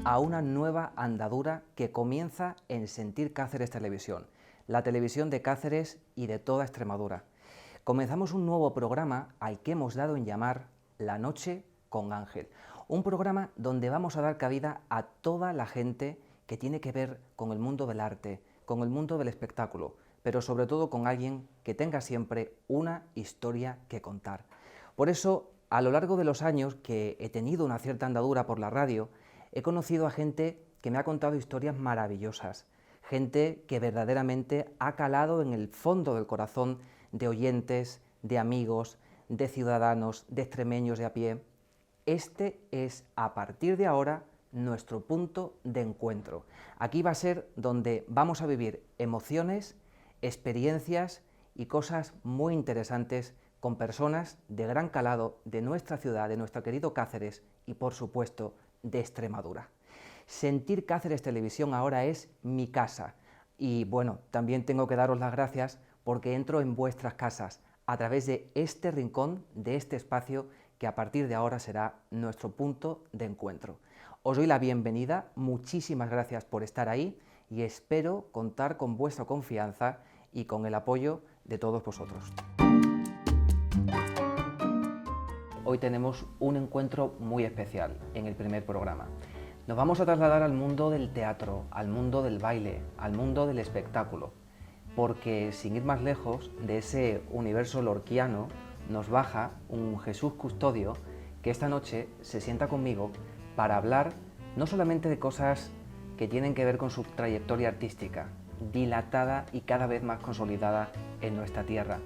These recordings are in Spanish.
a una nueva andadura que comienza en Sentir Cáceres Televisión, la televisión de Cáceres y de toda Extremadura. Comenzamos un nuevo programa al que hemos dado en llamar La Noche con Ángel, un programa donde vamos a dar cabida a toda la gente que tiene que ver con el mundo del arte, con el mundo del espectáculo, pero sobre todo con alguien que tenga siempre una historia que contar. Por eso, a lo largo de los años que he tenido una cierta andadura por la radio, he conocido a gente que me ha contado historias maravillosas, gente que verdaderamente ha calado en el fondo del corazón de oyentes, de amigos, de ciudadanos, de extremeños de a pie. Este es, a partir de ahora, nuestro punto de encuentro. Aquí va a ser donde vamos a vivir emociones, experiencias y cosas muy interesantes con personas de gran calado de nuestra ciudad, de nuestro querido Cáceres y, por supuesto, de Extremadura. Sentir Cáceres Televisión ahora es mi casa y, bueno, también tengo que daros las gracias porque entro en vuestras casas a través de este rincón, de este espacio que a partir de ahora será nuestro punto de encuentro. Os doy la bienvenida, muchísimas gracias por estar ahí y espero contar con vuestra confianza y con el apoyo de todos vosotros. Hoy tenemos un encuentro muy especial en el primer programa. Nos vamos a trasladar al mundo del teatro, al mundo del baile, al mundo del espectáculo, porque sin ir más lejos de ese universo lorquiano nos baja un Jesús Custodio que esta noche se sienta conmigo para hablar no solamente de cosas que tienen que ver con su trayectoria artística, dilatada y cada vez más consolidada en nuestra tierra,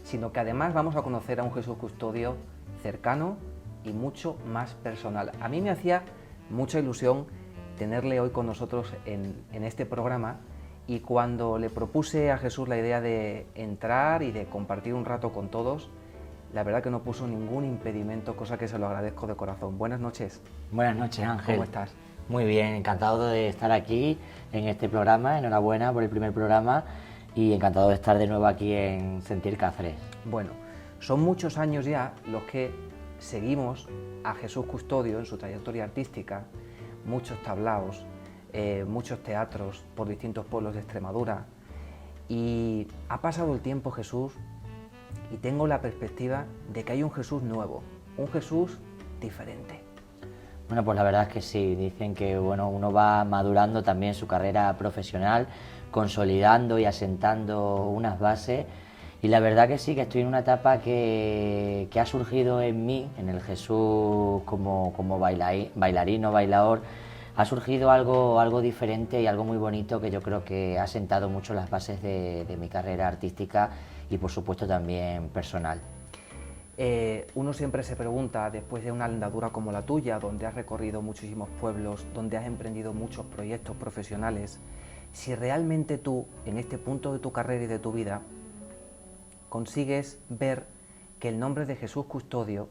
sino que además vamos a conocer a un Jesús Custodio cercano y mucho más personal. A mí me hacía mucha ilusión tenerle hoy con nosotros en este programa y cuando le propuse a Jesús la idea de entrar y de compartir un rato con todos, la verdad que no puso ningún impedimento, cosa que se lo agradezco de corazón. Buenas noches. Buenas noches, Ángel. ¿Cómo estás? Muy bien, encantado de estar aquí en este programa, enhorabuena por el primer programa y encantado de estar de nuevo aquí en Sentir Cáceres. Bueno, son muchos años ya los que seguimos a Jesús Custodio en su trayectoria artística, muchos tablaos, muchos teatros por distintos pueblos de Extremadura y ha pasado el tiempo, Jesús, y tengo la perspectiva de que hay un Jesús nuevo, un Jesús diferente. Bueno, pues la verdad es que sí, dicen que bueno, uno va madurando también su carrera profesional, consolidando y asentando unas bases y la verdad que sí, que estoy en una etapa que ha surgido en mí, en el Jesús como bailarín o bailador, ha surgido algo diferente y algo muy bonito que yo creo que ha sentado mucho las bases de mi carrera artística y por supuesto también personal. Uno siempre se pregunta, después de una andadura como la tuya, donde has recorrido muchísimos pueblos, donde has emprendido muchos proyectos profesionales, si realmente tú, en este punto de tu carrera y de tu vida, consigues ver que el nombre de Jesús Custodio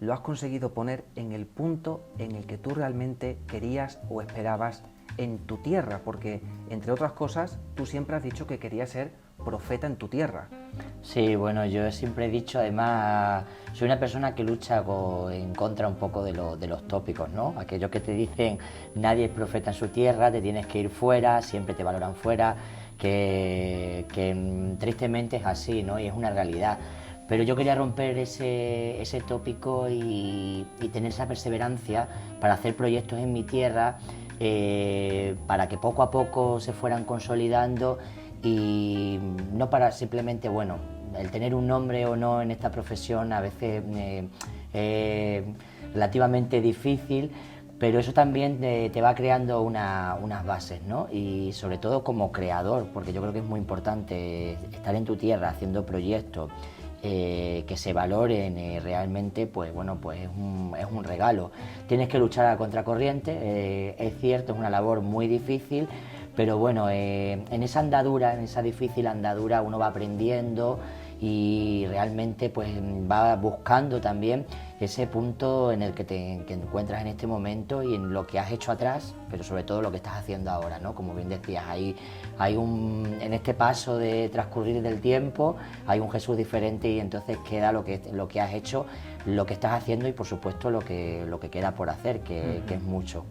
lo has conseguido poner en el punto en el que tú realmente querías o esperabas en tu tierra, porque, entre otras cosas, tú siempre has dicho que querías ser profeta en tu tierra. Sí, bueno, yo siempre he dicho, además, soy una persona que lucha en contra un poco de los tópicos, ¿no? Aquellos que te dicen, nadie es profeta en su tierra, te tienes que ir fuera, siempre te valoran fuera, que tristemente es así, ¿no? Y es una realidad. Pero yo quería romper ese tópico y tener esa perseverancia para hacer proyectos en mi tierra, para que poco a poco se fueran consolidando y no para simplemente, bueno, el tener un nombre o no en esta profesión a veces es relativamente difícil, pero eso también te va creando unas bases, ¿no? Y sobre todo como creador, porque yo creo que es muy importante estar en tu tierra haciendo proyectos que se valoren realmente, pues bueno, pues es un regalo. Tienes que luchar a contracorriente, es cierto, es una labor muy difícil, pero bueno, en esa andadura, en esa difícil andadura uno va aprendiendo y realmente pues va buscando también ese punto en el que te encuentras en este momento y en lo que has hecho atrás, pero sobre todo lo que estás haciendo ahora, ¿no? Como bien decías, en este paso de transcurrir del tiempo hay un Jesús diferente y entonces queda lo que has hecho, lo que estás haciendo y por supuesto lo que queda por hacer, que es mucho.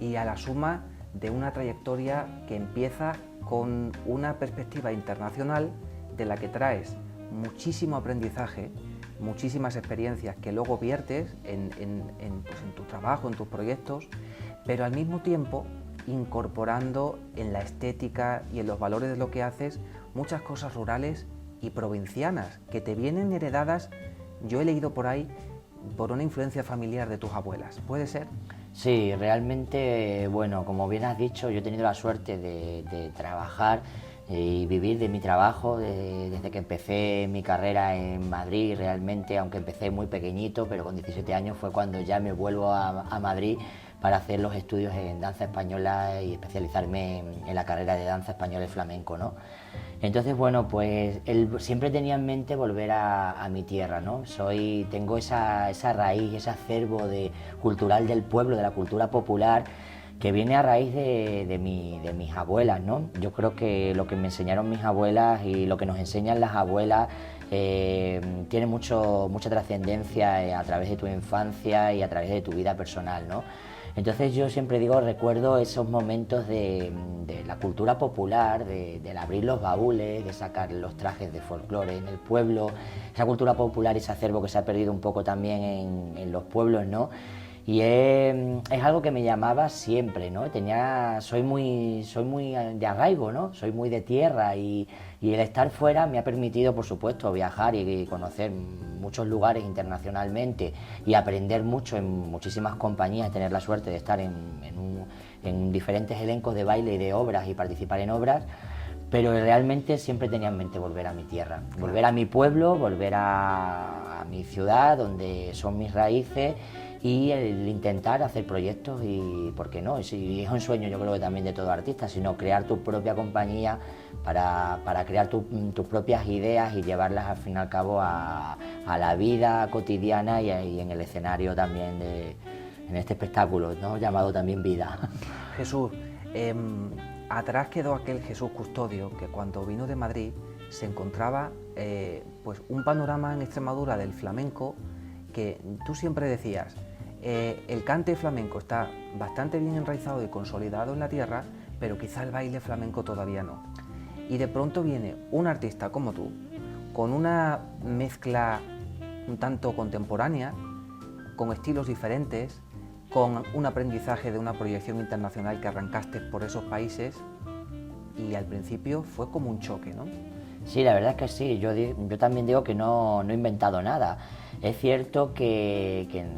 y a la suma de una trayectoria que empieza con una perspectiva internacional de la que traes muchísimo aprendizaje, muchísimas experiencias que luego viertes en tu trabajo, en tus proyectos, pero al mismo tiempo incorporando en la estética y en los valores de lo que haces muchas cosas rurales y provincianas que te vienen heredadas, yo he leído por ahí, por una influencia familiar de tus abuelas. ¿Puede ser? Sí, realmente, bueno, como bien has dicho, yo he tenido la suerte de trabajar y vivir de mi trabajo desde que empecé mi carrera en Madrid. Realmente, aunque empecé muy pequeñito, pero con 17 años fue cuando ya me vuelvo a Madrid para hacer los estudios en danza española y especializarme en la carrera de danza española y flamenco, ¿no? Entonces, bueno, pues siempre tenía en mente volver a mi tierra, ¿no? Tengo esa raíz, ese acervo cultural del pueblo, de la cultura popular, que viene a raíz de mis abuelas, ¿no? Yo creo que lo que me enseñaron mis abuelas y lo que nos enseñan las abuelas tiene mucha trascendencia a través de tu infancia y a través de tu vida personal, ¿no? Entonces yo siempre recuerdo esos momentos de la cultura popular, del abrir los baúles, de sacar los trajes de folclore en el pueblo, esa cultura popular, ese acervo que se ha perdido un poco también en los pueblos, ¿no? Y es algo que me llamaba siempre, ¿no? Soy muy de arraigo, ¿no? Soy muy de tierra y el estar fuera me ha permitido, por supuesto, viajar y conocer muchos lugares internacionalmente y aprender mucho en muchísimas compañías, tener la suerte de estar en diferentes elencos de baile y de obras y participar en obras, pero realmente siempre tenía en mente volver a mi tierra, volver a mi pueblo, volver a mi ciudad, donde son mis raíces, y el intentar hacer proyectos y, ¿por qué no? Y es un sueño, yo creo que también de todo artista, sino crear tu propia compañía para crear tus propias ideas y llevarlas al fin y al cabo a la vida cotidiana y en el escenario también, en este espectáculo, ¿no? Llamado también vida. Jesús, atrás quedó aquel Jesús Custodio que cuando vino de Madrid se encontraba pues un panorama en Extremadura del flamenco que tú siempre decías, el cante flamenco está bastante bien enraizado y consolidado en la tierra, pero quizá el baile flamenco todavía no. Y de pronto viene un artista como tú, con una mezcla un tanto contemporánea, con estilos diferentes, con un aprendizaje de una proyección internacional que arrancaste por esos países, y al principio fue como un choque, ¿no? Sí, la verdad es que sí, yo también digo que no he inventado nada. Es cierto que en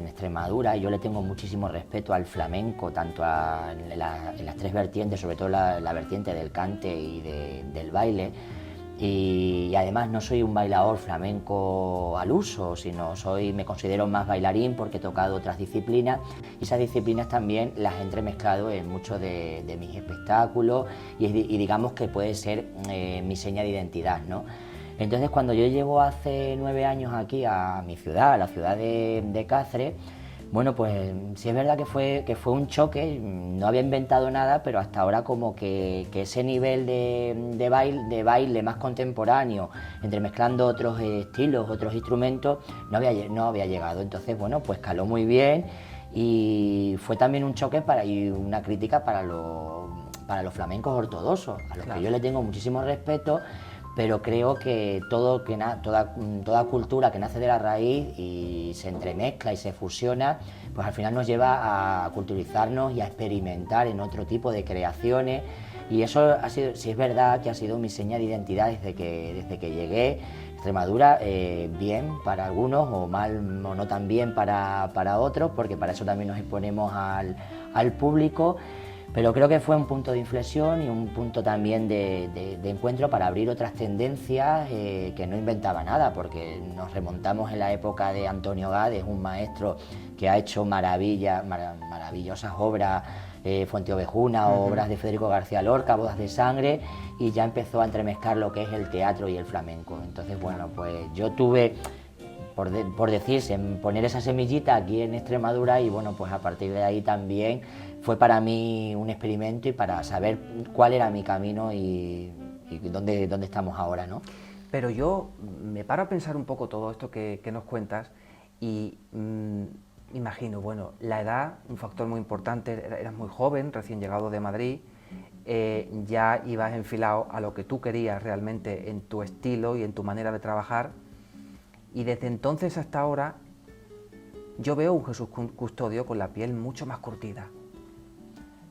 Extremadura yo le tengo muchísimo respeto al flamenco, tanto en las tres vertientes, sobre todo la vertiente del cante y del baile, y además no soy un bailador flamenco al uso, sino me considero más bailarín porque he tocado otras disciplinas, y esas disciplinas también las he entremezclado en muchos de mis espectáculos y digamos que puede ser mi seña de identidad, ¿no? Entonces, cuando yo llego hace 9 años aquí a mi ciudad, a la ciudad de Cáceres, bueno, pues sí es verdad que fue un choque. No había inventado nada, pero hasta ahora como que ese nivel de baile más contemporáneo, entremezclando otros estilos, otros instrumentos, no había llegado. Entonces, bueno, pues caló muy bien y fue también un choque y una crítica para los flamencos ortodoxos, a los que yo le tengo muchísimo respeto, pero creo que toda cultura que nace de la raíz y se entremezcla y se fusiona, pues al final nos lleva a culturizarnos y a experimentar en otro tipo de creaciones, y eso ha sido, si es verdad que ha sido mi seña de identidad desde que llegué a Extremadura, bien para algunos o mal o no tan bien para otros, porque para eso también nos exponemos al público. Pero creo que fue un punto de inflexión y un punto también de encuentro para abrir otras tendencias, que no inventaba nada, porque nos remontamos en la época de Antonio Gades, un maestro que ha hecho maravillosas obras, Fuente Ovejuna, obras de Federico García Lorca, Bodas de Sangre, y ya empezó a entremezclar lo que es el teatro y el flamenco. Entonces, bueno, pues yo tuve, por decirse, en poner esa semillita aquí en Extremadura, y bueno, pues a partir de ahí también fue para mí un experimento y para saber cuál era mi camino y dónde estamos ahora, ¿no? Pero yo me paro a pensar un poco todo esto que nos cuentas y Imagino, bueno, la edad, un factor muy importante, eras muy joven, recién llegado de Madrid, ya ibas enfilado a lo que tú querías realmente en tu estilo y en tu manera de trabajar, y desde entonces hasta ahora yo veo un Jesús Custodio con la piel mucho más curtida.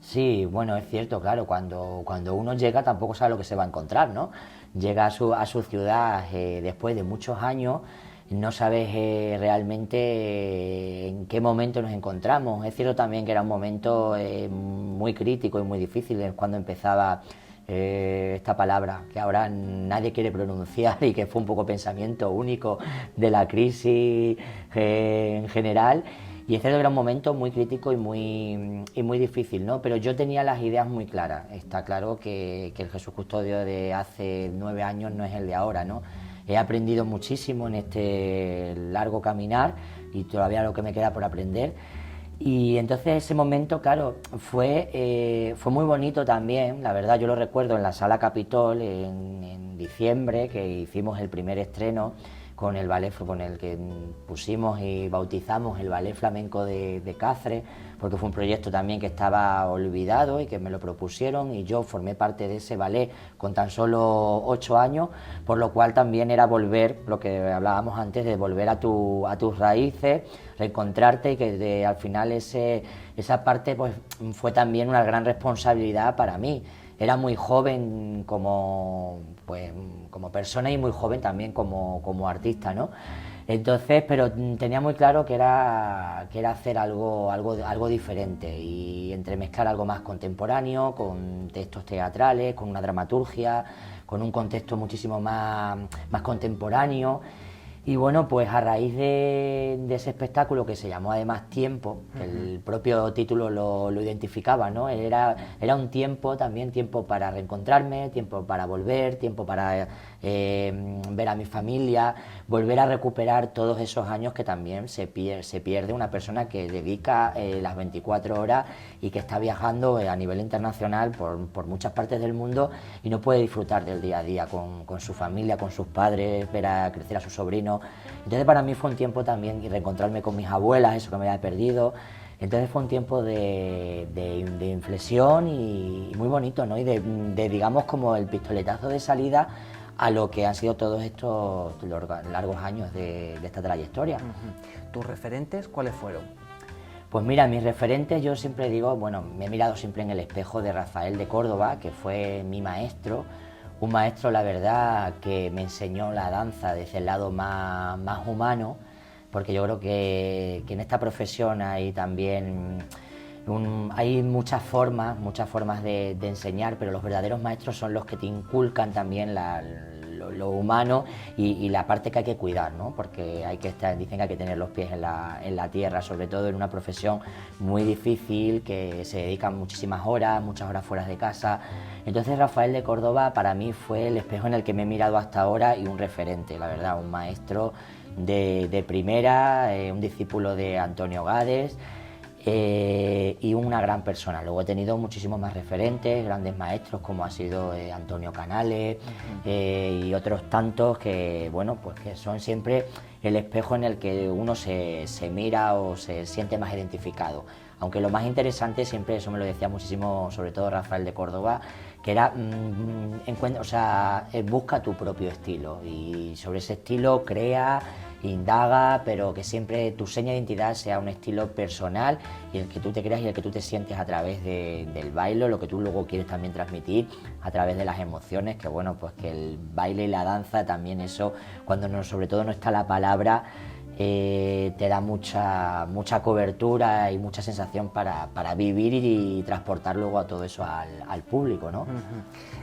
Sí, bueno, es cierto, claro, cuando uno llega tampoco sabe lo que se va a encontrar, ¿no? Llega a su ciudad después de muchos años, no sabes realmente en qué momento nos encontramos. Es cierto también que era un momento muy crítico y muy difícil, es cuando empezaba esta palabra que ahora nadie quiere pronunciar y que fue un poco pensamiento único de la crisis en general. Y es cierto que era un momento muy crítico y muy difícil, ¿no? Pero yo tenía las ideas muy claras. Está claro que el Jesús Custodio de hace 9 años no es el de ahora, ¿no? He aprendido muchísimo en este largo caminar y todavía lo que me queda por aprender. Y entonces ese momento, claro, fue muy bonito también, la verdad. Yo lo recuerdo en la Sala Capitol en diciembre, que hicimos el primer estreno con el ballet, con el que pusimos y bautizamos el Ballet Flamenco de Cáceres, porque fue un proyecto también que estaba olvidado y que me lo propusieron, y yo formé parte de ese ballet con tan solo 8 años, por lo cual también era volver, lo que hablábamos antes, de volver a tus raíces, reencontrarte, y que al final esa parte pues fue también una gran responsabilidad para mí. Era muy joven como persona y muy joven también como artista, ¿no? Entonces, pero tenía muy claro que era hacer algo diferente, y entremezclar algo más contemporáneo, con textos teatrales, con una dramaturgia, con un contexto muchísimo más contemporáneo. Y bueno, pues a raíz de ese espectáculo, que se llamó además Tiempo, el propio título lo identificaba, ¿no? Era un tiempo, también tiempo para reencontrarme, tiempo para volver, tiempo para ver a mi familia, volver a recuperar todos esos años que también se pierde una persona que dedica las 24 horas y que está viajando a nivel internacional por muchas partes del mundo y no puede disfrutar del día a día con su familia, con sus padres, ver a crecer a sus sobrinos. Entonces para mí fue un tiempo también de reencontrarme con mis abuelas, eso que me había perdido. Entonces fue un tiempo de inflexión y muy bonito, ¿no? Y de digamos como el pistoletazo de salida a lo que han sido todos estos largos años de esta trayectoria. ¿Tus referentes cuáles fueron? Pues mira, mis referentes, yo siempre digo, bueno, me he mirado siempre en el espejo de Rafael de Córdoba, que fue mi maestro, un maestro, la verdad, que me enseñó la danza desde el lado más humano, porque yo creo que en esta profesión hay también hay muchas formas de enseñar, pero los verdaderos maestros son los que te inculcan también lo humano y la parte que hay que cuidar, ¿no? Porque dicen que hay que tener los pies en la tierra, sobre todo en una profesión muy difícil, que se dedican muchísimas horas, muchas horas fuera de casa. Entonces Rafael de Córdoba para mí fue el espejo en el que me he mirado hasta ahora y un referente, la verdad, un maestro de primera, un discípulo de Antonio Gades, y una gran persona. Luego he tenido muchísimos más referentes, grandes maestros como ha sido Antonio Canales, y otros tantos que, bueno, pues que son siempre el espejo en el que uno se mira o se siente más identificado. Aunque lo más interesante siempre, eso me lo decía muchísimo, sobre todo Rafael de Córdoba, que era busca tu propio estilo y sobre ese estilo crea, indaga, pero que siempre tu seña de identidad sea un estilo personal y el que tú te creas y el que tú te sientes a través del baile, lo que tú luego quieres también transmitir a través de las emociones, que bueno, pues que el baile y la danza también, eso, cuando sobre todo no está la palabra, te da mucha cobertura y mucha sensación para vivir y transportar luego a todo eso al público, ¿no?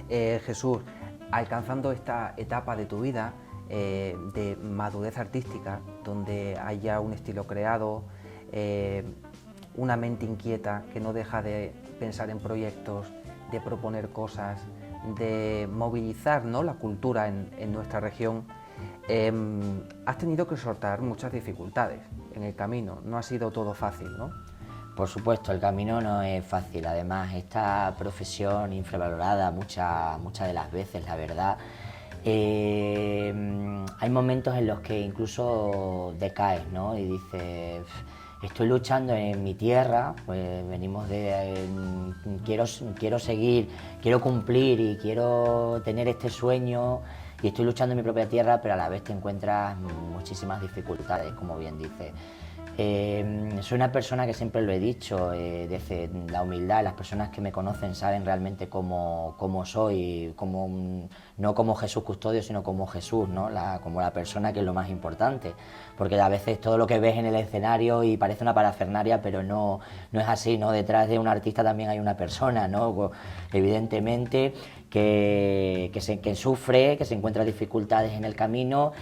Jesús, alcanzando esta etapa de tu vida de madurez artística, donde haya un estilo creado, una mente inquieta que no deja de pensar en proyectos, de proponer cosas, de movilizar, ¿no?, la cultura en nuestra región, has tenido que sortear muchas dificultades en el camino, no ha sido todo fácil, ¿no? Por supuesto, el camino no es fácil, además esta profesión infravalorada muchas de las veces, la verdad, hay momentos en los que incluso decaes, ¿no? Y dices, estoy luchando en mi tierra, pues venimos de... quiero seguir, quiero cumplir y quiero tener este sueño y estoy luchando en mi propia tierra, pero a la vez te encuentras muchísimas dificultades, como bien dices. Soy una persona que siempre lo he dicho, desde la humildad, las personas que me conocen saben realmente cómo soy, no como Jesús Custodio, sino como Jesús, ¿no? Como la persona, que es lo más importante, porque a veces todo lo que ves en el escenario y parece una parafernaria, pero no es así, ¿no? Detrás de un artista también hay una persona, ¿no? Evidentemente que sufre, que se encuentra dificultades en el camino.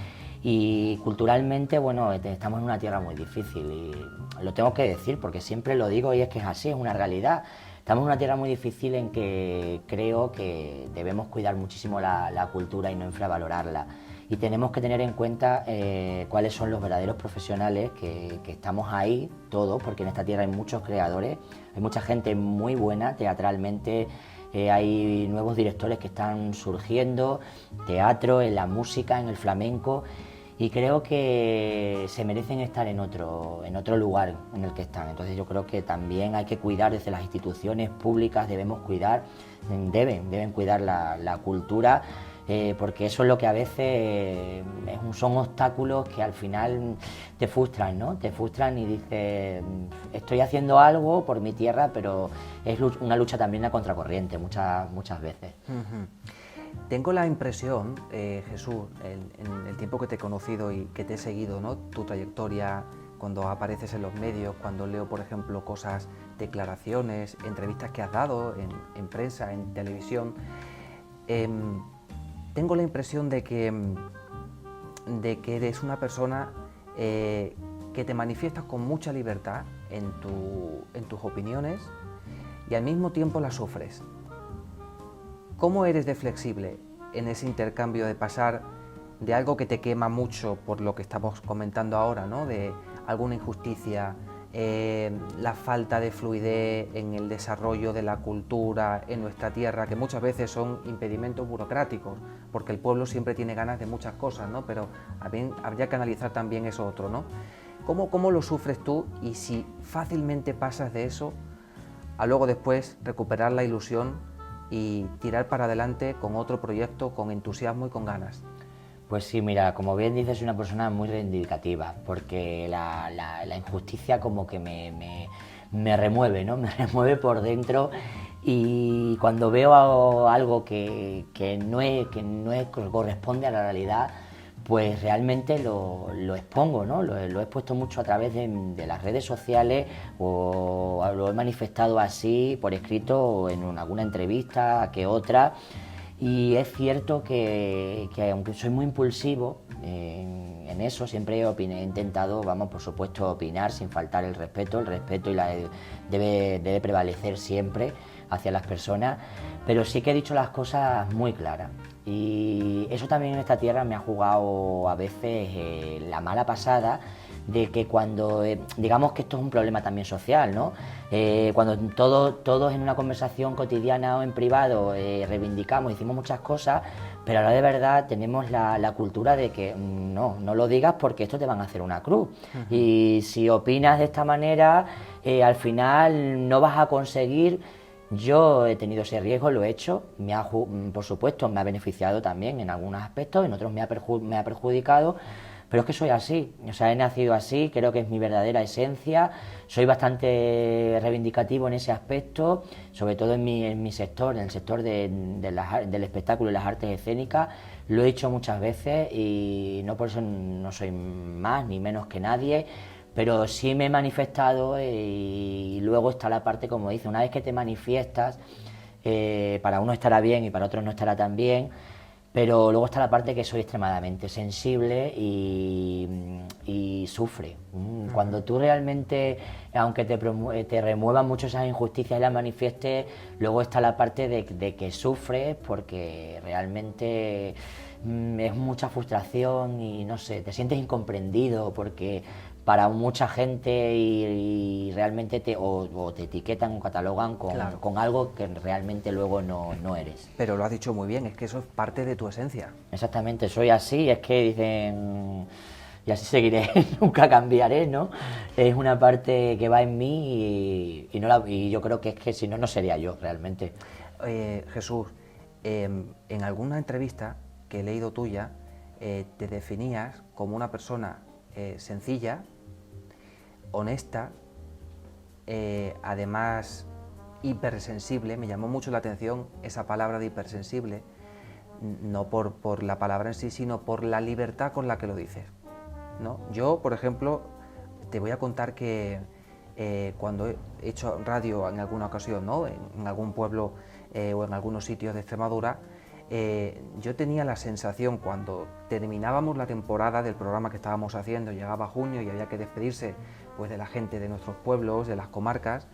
Y culturalmente, bueno, estamos en una tierra muy difícil y lo tengo que decir porque siempre lo digo y es que es así, es una realidad. Estamos en una tierra muy difícil en que creo que debemos cuidar muchísimo la cultura y no infravalorarla. Y tenemos que tener en cuenta cuáles son los verdaderos profesionales que estamos ahí, todos, porque en esta tierra hay muchos creadores, hay mucha gente muy buena teatralmente. Hay nuevos directores que están surgiendo, teatro, en la música, en el flamenco, y creo que se merecen estar en otro lugar en el que están. Entonces yo creo que también hay que cuidar desde las instituciones públicas, debemos cuidar, deben cuidar la cultura, porque eso es lo que a veces son obstáculos que al final te frustran, ¿no? Te frustran y dices, estoy haciendo algo por mi tierra, pero es una lucha también a contracorriente muchas veces. Tengo la impresión, Jesús, en el tiempo que te he conocido y que te he seguido, ¿no? Tu trayectoria, cuando apareces en los medios, cuando leo, por ejemplo, cosas, declaraciones, entrevistas que has dado en prensa, en televisión, tengo la impresión de que eres una persona que te manifiestas con mucha libertad en tus opiniones y al mismo tiempo las sufres. ¿Cómo eres de flexible en ese intercambio de pasar de algo que te quema mucho por lo que estamos comentando ahora, ¿no? De alguna injusticia, la falta de fluidez en el desarrollo de la cultura en nuestra tierra, que muchas veces son impedimentos burocráticos, porque el pueblo siempre tiene ganas de muchas cosas, ¿no? Pero habría que analizar también eso otro, ¿no? ¿Cómo lo sufres tú y si fácilmente pasas de eso a luego después recuperar la ilusión y tirar para adelante con otro proyecto, con entusiasmo y con ganas? Pues sí, mira, como bien dices, soy una persona muy reivindicativa, porque la injusticia como que me remueve, ¿no? Me remueve por dentro, y cuando veo algo que no corresponde a la realidad, pues realmente lo expongo, ¿no? Lo he expuesto mucho a través de las redes sociales, o lo he manifestado así por escrito o en alguna entrevista que otra. Y es cierto que aunque soy muy impulsivo en eso, siempre he intentado, por supuesto, opinar sin faltar el respeto debe prevalecer siempre hacia las personas, pero sí que he dicho las cosas muy claras. Y eso también en esta tierra me ha jugado a veces la mala pasada, de que cuando, digamos que esto es un problema también social, ¿no? Cuando todos en una conversación cotidiana o en privado reivindicamos, decimos muchas cosas, pero ahora de verdad tenemos la cultura de que no lo digas porque esto te van a hacer una cruz. Y si opinas de esta manera, al final no vas a conseguir. Yo he tenido ese riesgo, lo he hecho, por supuesto me ha beneficiado también en algunos aspectos, en otros me ha perjudicado, pero es que soy así, o sea, he nacido así, creo que es mi verdadera esencia, soy bastante reivindicativo en ese aspecto, sobre todo en mi sector, en el sector del espectáculo y las artes escénicas. Lo he hecho muchas veces y no por eso no soy más ni menos que nadie, pero sí me he manifestado, y luego está la parte, como dice, una vez que te manifiestas, para uno estará bien y para otros no estará tan bien, pero luego está la parte que soy extremadamente sensible y sufre. Cuando tú realmente, aunque te remuevan mucho esas injusticias y las manifiestes, luego está la parte de que sufres porque realmente es mucha frustración y no sé, te sientes incomprendido porque para mucha gente y realmente te etiquetan o catalogan con algo que realmente luego no eres. Pero lo has dicho muy bien, es que eso es parte de tu esencia. Exactamente, soy así, es que dicen, y así seguiré, nunca cambiaré, ¿no? Es una parte que va en mí y yo creo que es que si no, no sería yo realmente. Jesús, en alguna entrevista que he leído tuya, te definías como una persona sencilla, honesta, además hipersensible. Me llamó mucho la atención esa palabra de hipersensible, no por la palabra en sí, sino por la libertad con la que lo dices, ¿no? Yo, por ejemplo, te voy a contar que cuando he hecho radio en alguna ocasión, ¿no?, en algún pueblo o en algunos sitios de Extremadura, yo tenía la sensación, cuando terminábamos la temporada del programa que estábamos haciendo, llegaba junio y había que despedirse pues de la gente de nuestros pueblos, de las comarcas,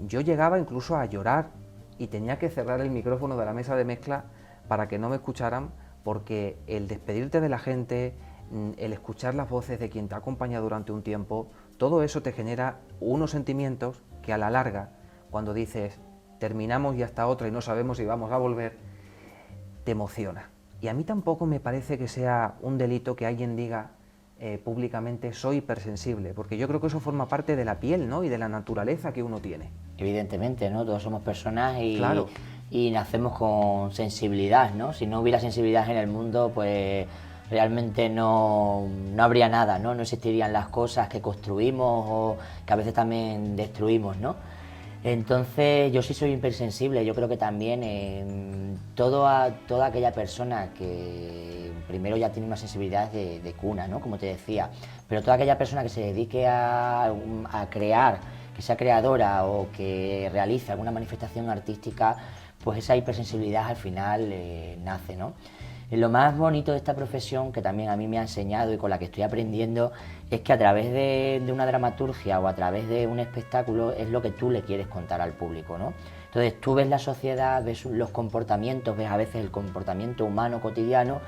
yo llegaba incluso a llorar y tenía que cerrar el micrófono de la mesa de mezcla para que no me escucharan, porque el despedirte de la gente, el escuchar las voces de quien te acompaña durante un tiempo, todo eso te genera unos sentimientos que a la larga, cuando dices terminamos y hasta otra y no sabemos si vamos a volver, te emociona. Y a mí tampoco me parece que sea un delito que alguien diga públicamente soy hipersensible, porque yo creo que eso forma parte de la piel, ¿no?, y de la naturaleza que uno tiene. Evidentemente, ¿no? Todos somos personas Claro. y nacemos con sensibilidad, ¿no? Si no hubiera sensibilidad en el mundo, pues realmente no habría nada, ¿no? No existirían las cosas que construimos o que a veces también destruimos, ¿no? Entonces yo sí soy hipersensible. Yo creo que también toda aquella persona que primero ya tiene una sensibilidad de cuna, ¿no?, como te decía, pero toda aquella persona que se dedique a crear, que sea creadora o que realice alguna manifestación artística, pues esa hipersensibilidad al final nace, ¿no? Lo más bonito de esta profesión, que también a mí me ha enseñado y con la que estoy aprendiendo, es que a través de una dramaturgia o a través de un espectáculo es lo que tú le quieres contar al público, ¿no? Entonces tú ves la sociedad, ves los comportamientos, ves a veces el comportamiento humano cotidiano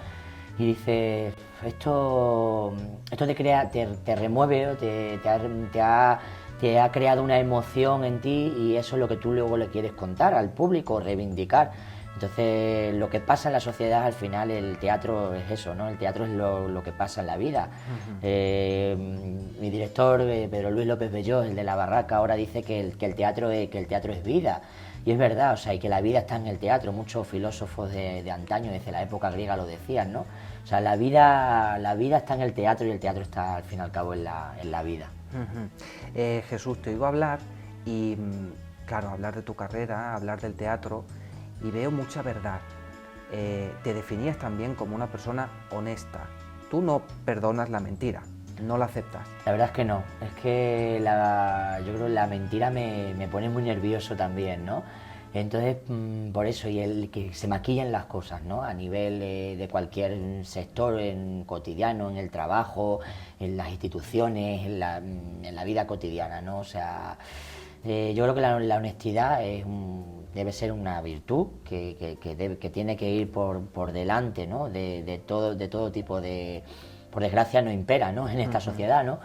y dices, esto te remueve, o te ha creado una emoción en ti, y eso es lo que tú luego le quieres contar al público, reivindicar. Entonces, lo que pasa en la sociedad, al final, el teatro es eso, ¿no? El teatro es lo que pasa en la vida. Mi director, Pedro Luis López Belló, el de La Barraca, ahora dice que el teatro es vida. Y es verdad, o sea, y que la vida está en el teatro. Muchos filósofos de antaño, desde la época griega, lo decían, ¿no? O sea, la vida está en el teatro, y el teatro está, al fin y al cabo, en la vida. Jesús, te oigo hablar y, claro, hablar de tu carrera, hablar del teatro, y veo mucha verdad. Te definías también como una persona honesta. Tú no perdonas la mentira, no la aceptas. La verdad es que no. Es que yo creo que la mentira me pone muy nervioso también, ¿no? Entonces, por eso, y el que se maquillan las cosas, ¿no? A nivel de cualquier sector, en cotidiano, en el trabajo, en las instituciones, en la vida cotidiana, ¿no? O sea, yo creo que la honestidad debe ser una virtud que tiene que ir por delante, ¿no? De todo tipo de... Por desgracia no impera, ¿no?, en esta sociedad, ¿no?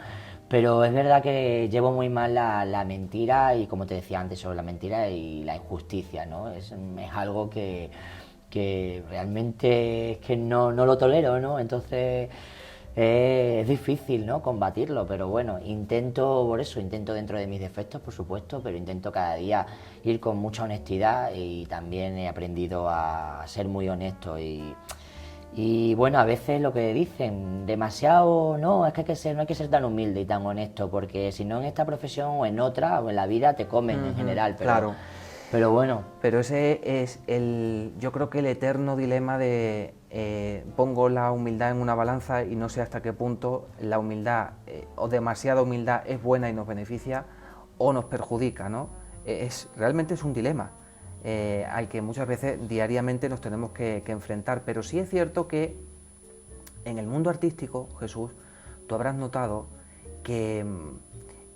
Pero es verdad que llevo muy mal la mentira, y como te decía antes, sobre la mentira y la injusticia, ¿no? Es algo que realmente es que no lo tolero, ¿no? Entonces es difícil, ¿no?, combatirlo, pero bueno, intento dentro de mis defectos, por supuesto, pero intento cada día ir con mucha honestidad, y también he aprendido a ser muy honesto y bueno, a veces lo que dicen, demasiado, no, es que no hay que ser tan humilde y tan honesto, porque si no, en esta profesión o en otra o en la vida te comen en general, Claro. Pero bueno. Pero ese es yo creo que el eterno dilema de pongo la humildad en una balanza y no sé hasta qué punto la humildad o demasiada humildad es buena y nos beneficia, o nos perjudica, ¿no? Realmente es un dilema. Al que muchas veces diariamente nos tenemos que enfrentar, pero sí es cierto que en el mundo artístico, Jesús, tú habrás notado que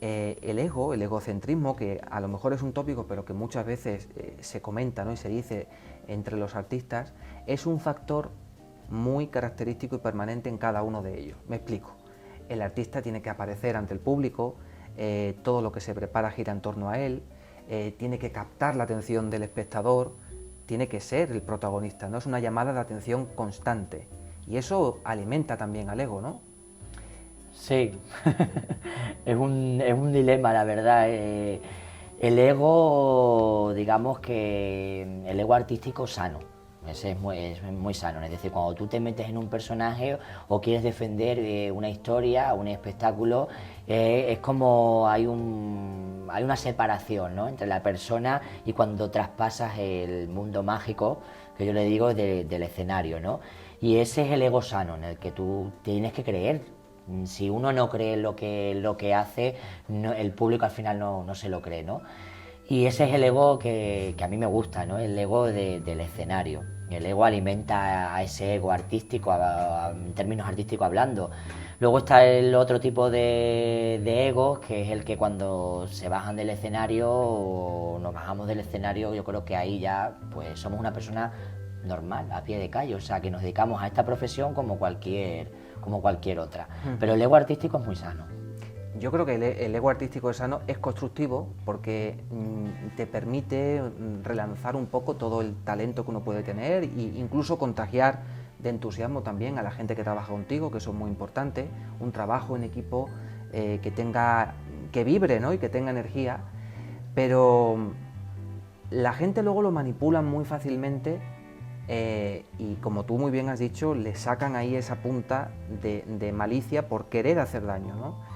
el egocentrismo, que a lo mejor es un tópico, pero que muchas veces se comenta, ¿no?, y se dice entre los artistas, es un factor muy característico y permanente en cada uno de ellos. Me explico. El artista tiene que aparecer ante el público, todo lo que se prepara gira en torno a él, tiene que captar la atención del espectador, tiene que ser el protagonista, ¿no? Es una llamada de atención constante, y eso alimenta también al ego, ¿no? Sí, es un dilema, la verdad. El ego, digamos que el ego artístico sano, ese es muy sano. Es decir, cuando tú te metes en un personaje o quieres defender una historia, un espectáculo, es como hay una separación, ¿no?, entre la persona y cuando traspasas el mundo mágico, que yo le digo, del escenario, ¿no? Y ese es el ego sano, en el que tú tienes que creer. Si uno no cree lo que hace, el público al final no se lo cree, ¿no? Y ese es el ego que a mí me gusta, ¿no? El ego del escenario. El ego alimenta a ese ego artístico, en términos artísticos hablando. Luego está el otro tipo de egos, que es el que cuando se bajan del escenario o nos bajamos del escenario, yo creo que ahí ya pues somos una persona normal, a pie de calle, o sea, que nos dedicamos a esta profesión como cualquier otra. Pero el ego artístico es muy sano. Yo creo que el ego artístico sano es constructivo porque te permite relanzar un poco todo el talento que uno puede tener e incluso contagiar de entusiasmo también a la gente que trabaja contigo, que eso es muy importante, un trabajo en equipo que vibre, ¿no?, y que tenga energía, pero la gente luego lo manipula muy fácilmente y, como tú muy bien has dicho, le sacan ahí esa punta de malicia por querer hacer daño, ¿no?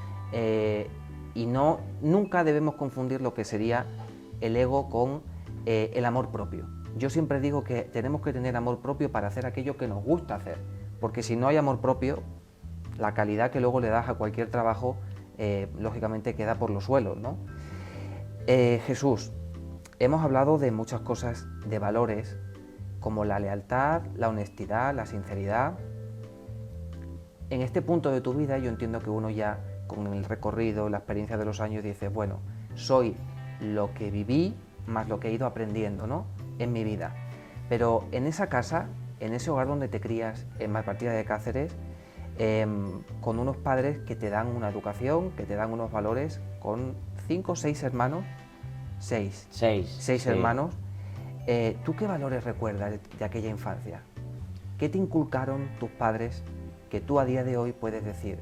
Y nunca debemos confundir lo que sería el ego con el amor propio. Yo siempre digo que tenemos que tener amor propio para hacer aquello que nos gusta hacer, porque si no hay amor propio, la calidad que luego le das a cualquier trabajo lógicamente queda por los suelos, ¿no? Jesús, hemos hablado de muchas cosas, de valores como la lealtad, la honestidad, la sinceridad. En este punto de tu vida yo entiendo que uno ya, con el recorrido, la experiencia de los años, dice, bueno, soy lo que viví más lo que he ido aprendiendo, ¿no?, en mi vida. Pero en esa casa, en ese hogar donde te crías, en Malpartida de Cáceres, con unos padres que te dan una educación, que te dan unos valores, con 5 o 6 hermanos, 6 sí. hermanos, ¿tú qué valores recuerdas de aquella infancia? ¿Qué te inculcaron tus padres que tú a día de hoy puedes decir,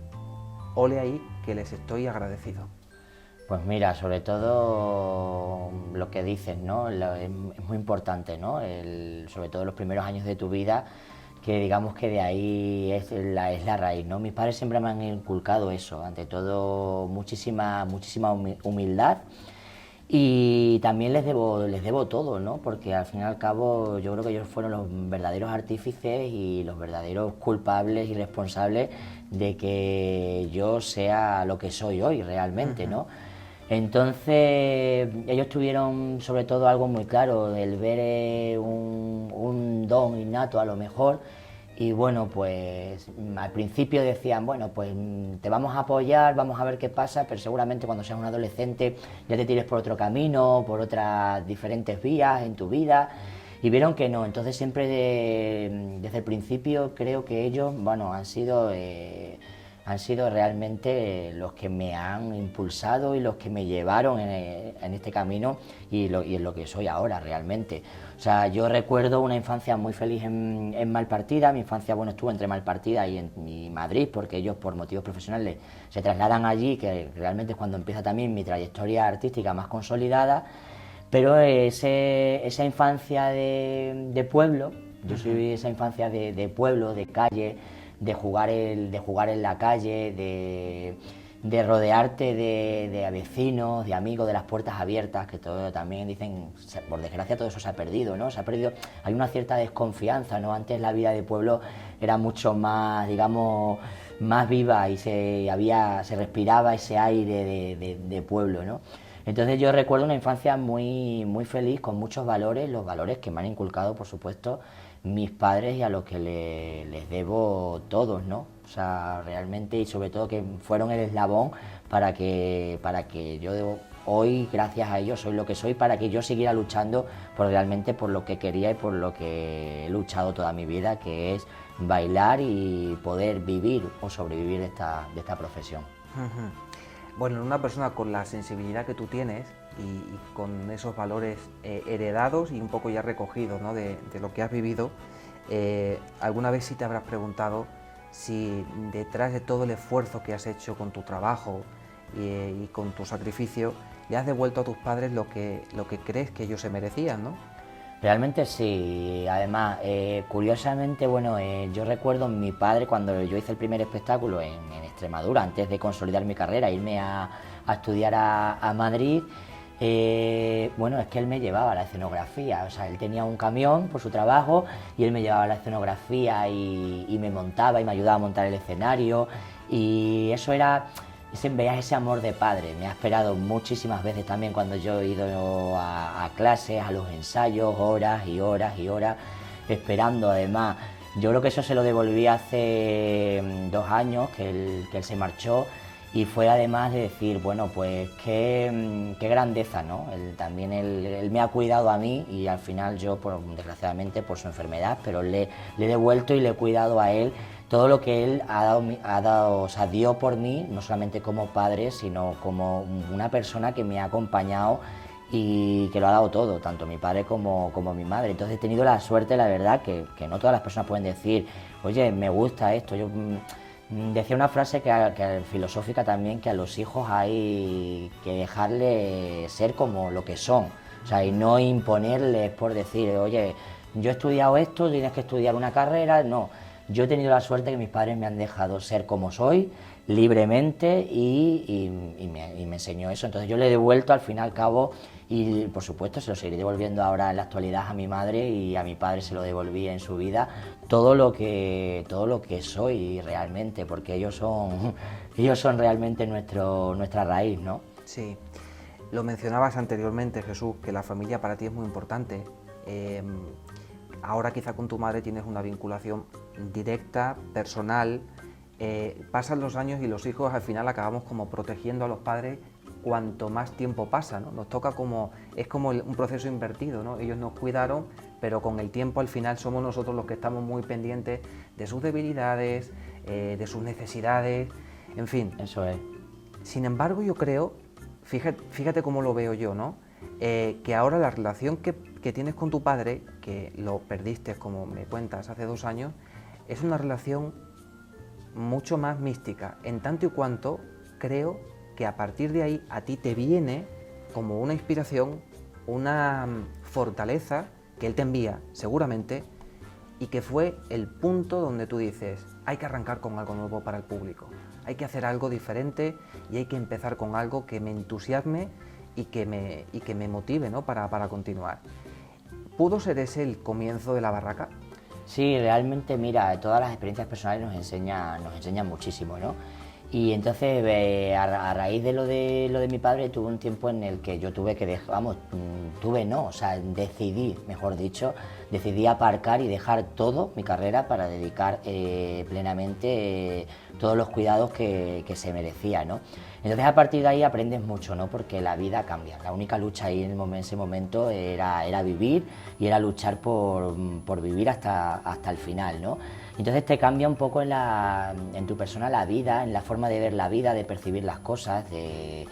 ole ahí, que les estoy agradecido? Pues mira, sobre todo lo que dices, ¿no? Es muy importante, ¿no? Sobre todo los primeros años de tu vida, que digamos que de ahí es la raíz, ¿no? Mis padres siempre me han inculcado eso, ante todo muchísima humildad, y también les debo todo, ¿no? Porque al fin y al cabo yo creo que ellos fueron los verdaderos artífices y los verdaderos culpables y responsables de que yo sea lo que soy hoy realmente, ¿no? Entonces ellos tuvieron sobre todo algo muy claro, el ver un don innato a lo mejor. Y bueno, pues al principio decían, bueno, pues te vamos a apoyar, vamos a ver qué pasa, pero seguramente cuando seas un adolescente ya te tires por otro camino, por otras diferentes vías en tu vida. Y vieron que no, entonces siempre desde el principio creo que ellos, bueno, han sido realmente los que me han impulsado y los que me llevaron en este camino y en lo que soy ahora realmente. O sea, yo recuerdo una infancia muy feliz en Malpartida. Mi infancia, bueno, estuvo entre Malpartida y Madrid, porque ellos por motivos profesionales se trasladan allí, que realmente es cuando empieza también mi trayectoria artística más consolidada. Pero esa infancia de pueblo, yo soy esa infancia de pueblo, de calle, de jugar en la calle, de rodearte de vecinos, de amigos, de las puertas abiertas, que todo también dicen, por desgracia todo eso se ha perdido, ¿no? Se ha perdido, hay una cierta desconfianza, ¿no? Antes la vida de pueblo era mucho más, digamos, más viva y se respiraba ese aire de pueblo, ¿no? Entonces yo recuerdo una infancia muy, muy feliz, con muchos valores, los valores que me han inculcado, por supuesto, mis padres y a los que les debo todos, ¿no? O sea, realmente, y sobre todo que fueron el eslabón para que yo hoy, gracias a ellos, soy lo que soy, para que yo siguiera luchando realmente por lo que quería y por lo que he luchado toda mi vida, que es bailar y poder vivir o sobrevivir de esta profesión. Bueno, una persona con la sensibilidad que tú tienes y con esos valores heredados y un poco ya recogidos, ¿no?, de lo que has vivido, alguna vez sí te habrás preguntado si detrás de todo el esfuerzo que has hecho con tu trabajo y con tu sacrificio, le has devuelto a tus padres lo que crees que ellos se merecían, ¿no? Realmente sí, además, curiosamente, bueno, yo recuerdo mi padre cuando yo hice el primer espectáculo en Extremadura, antes de consolidar mi carrera, irme a estudiar a Madrid, bueno, es que él me llevaba a la escenografía, o sea, él tenía un camión por su trabajo y él me llevaba a la escenografía y me montaba y me ayudaba a montar el escenario y eso era... Veías ese amor de padre, me ha esperado muchísimas veces también cuando yo he ido a clases, a los ensayos, horas y horas y horas, esperando además. Yo creo que eso se lo devolví hace 2 años, que él se marchó, y fue además de decir, bueno, pues qué grandeza, ¿no? Él me ha cuidado a mí y al final yo, desgraciadamente, por su enfermedad, pero le he devuelto y le he cuidado a él todo lo que él ha dado, o sea, dio por mí, no solamente como padre, sino como una persona que me ha acompañado y que lo ha dado todo, tanto mi padre como mi madre. Entonces he tenido la suerte, la verdad, que no todas las personas pueden decir, oye, me gusta esto. Yo decía una frase que filosófica también, que a los hijos hay que dejarles ser como lo que son, o sea, y no imponerles por decir, oye, yo he estudiado esto, tienes que estudiar una carrera, no. Yo he tenido la suerte que mis padres me han dejado ser como soy, libremente, y me enseñó eso. Entonces yo le he devuelto al fin y al cabo, y por supuesto se lo seguiré devolviendo ahora en la actualidad a mi madre, y a mi padre se lo devolví en su vida, todo lo que soy realmente, porque ellos son realmente nuestra raíz, ¿no? Sí, lo mencionabas anteriormente, Jesús, que la familia para ti es muy importante. Ahora quizá con tu madre tienes una vinculación directa, personal, pasan los años y los hijos al final acabamos como protegiendo a los padres cuanto más tiempo pasa, ¿no? Nos toca es como un proceso invertido, ¿no? Ellos nos cuidaron, pero con el tiempo al final somos nosotros los que estamos muy pendientes de sus debilidades, de sus necesidades, en fin. Eso es. Sin embargo, yo creo, fíjate cómo lo veo yo, ¿no? Que ahora la relación que tienes con tu padre, que lo perdiste, como me cuentas, hace 2 años, es una relación mucho más mística, en tanto y cuanto creo que a partir de ahí a ti te viene como una inspiración, una fortaleza que él te envía seguramente, y que fue el punto donde tú dices, hay que arrancar con algo nuevo para el público, hay que hacer algo diferente y hay que empezar con algo que me entusiasme y que me motive, ¿no? para continuar. ¿Pudo ser ese el comienzo de La Barraca? Sí, realmente, mira, todas las experiencias personales nos enseñan muchísimo, ¿no? Y entonces, a raíz de lo de mi padre, tuve un tiempo en el que yo tuve que dejar, decidí, mejor dicho, decidí aparcar y dejar todo mi carrera para dedicar plenamente todos los cuidados que se merecía, ¿no? Entonces a partir de ahí aprendes mucho, ¿no? Porque la vida cambia. La única lucha ahí en ese momento era vivir y era luchar por vivir hasta el final, ¿no? Entonces te cambia un poco en tu persona la vida, en la forma de ver la vida, de percibir las cosas, de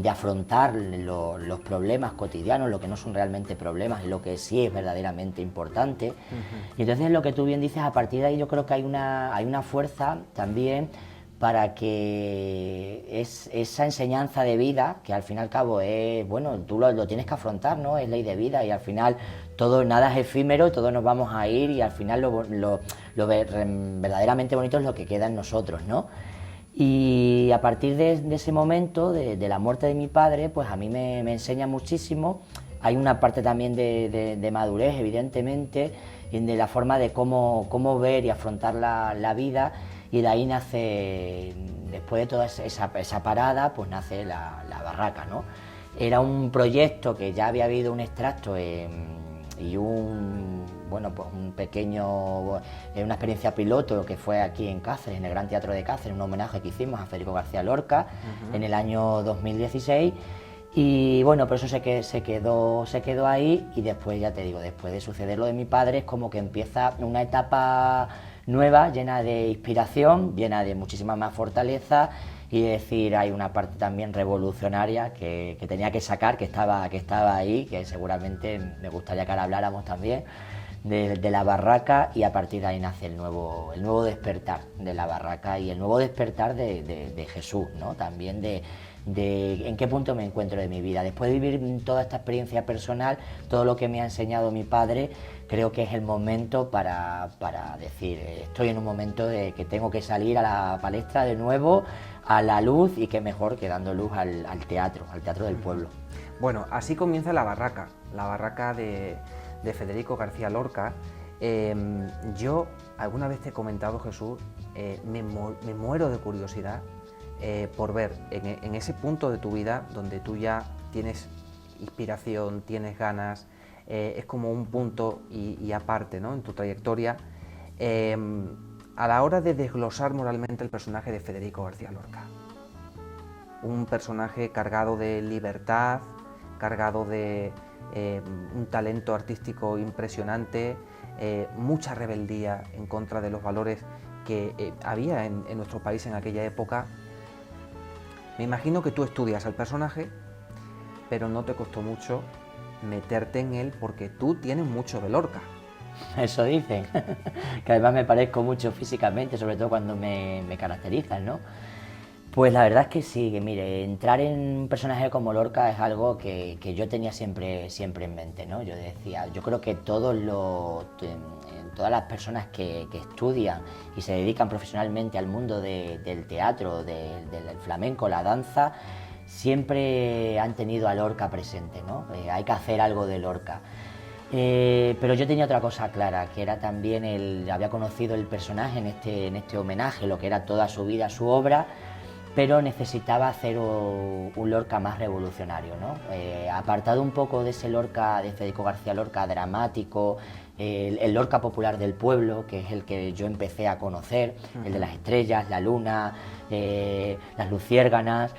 afrontar los problemas cotidianos, lo que no son realmente problemas, lo que sí es verdaderamente importante. Uh-huh. Y entonces lo que tú bien dices, a partir de ahí yo creo que hay una fuerza también para que esa enseñanza de vida, que al fin y al cabo es, bueno, tú lo tienes que afrontar, ¿no? Es ley de vida y al final nada es efímero, todos nos vamos a ir y al final lo verdaderamente bonito es lo que queda en nosotros, ¿no? Y a partir de ese momento, de la muerte de mi padre, pues a mí me enseña muchísimo. Hay una parte también de madurez, evidentemente, y de la forma de cómo ver y afrontar la vida. Y de ahí nace, después de toda esa parada, pues nace la Barraca, ¿no? Era un proyecto que ya había habido un extracto y un pequeño, una experiencia piloto que fue aquí en Cáceres, en el Gran Teatro de Cáceres, un homenaje que hicimos a Federico García Lorca, uh-huh, en el año 2016. Y bueno, pero eso se quedó ahí y después, ya te digo, después de suceder lo de mi padre, es como que empieza una etapa nueva, llena de inspiración, llena de muchísima más fortaleza y decir, hay una parte también revolucionaria que tenía que sacar, que estaba ahí, que seguramente me gustaría que ahora habláramos también, de la barraca, y a partir de ahí nace el nuevo despertar de la barraca y el nuevo despertar de Jesús, ¿no? También de en qué punto me encuentro de mi vida. Después de vivir toda esta experiencia personal, todo lo que me ha enseñado mi padre, creo que es el momento para decir, estoy en un momento de que tengo que salir a la palestra de nuevo, a la luz, y qué mejor que dando luz al teatro del pueblo. Bueno, así comienza la barraca de Federico García Lorca. Yo alguna vez te he comentado, Jesús, me muero de curiosidad por ver en ese punto de tu vida donde tú ya tienes inspiración, tienes ganas, es como un punto y aparte, ¿no?, en tu trayectoria, a la hora de desglosar moralmente el personaje de Federico García Lorca. Un personaje cargado de libertad, cargado de un talento artístico impresionante, mucha rebeldía en contra de los valores que había en nuestro país en aquella época. Me imagino que tú estudias al personaje, pero no te costó mucho meterte en él porque tú tienes mucho de Lorca. Eso dicen, que además me parezco mucho físicamente, sobre todo cuando me caracterizan, ¿no? Pues la verdad es que sí, que mire, entrar en un personaje como Lorca es algo que yo tenía siempre en mente, ¿no? Yo decía, yo creo que todas las personas que estudian y se dedican profesionalmente al mundo del teatro, del flamenco, la danza, siempre han tenido a Lorca presente, ¿no? Hay que hacer algo de Lorca. Pero yo tenía otra cosa clara, que era también había conocido el personaje en este homenaje, lo que era toda su vida, su obra, pero necesitaba hacer un Lorca más revolucionario, ¿no? Apartado un poco de ese Lorca de Federico García Lorca dramático, el Lorca popular del pueblo, que es el que yo empecé a conocer, el de las estrellas, la luna, las luciérganas,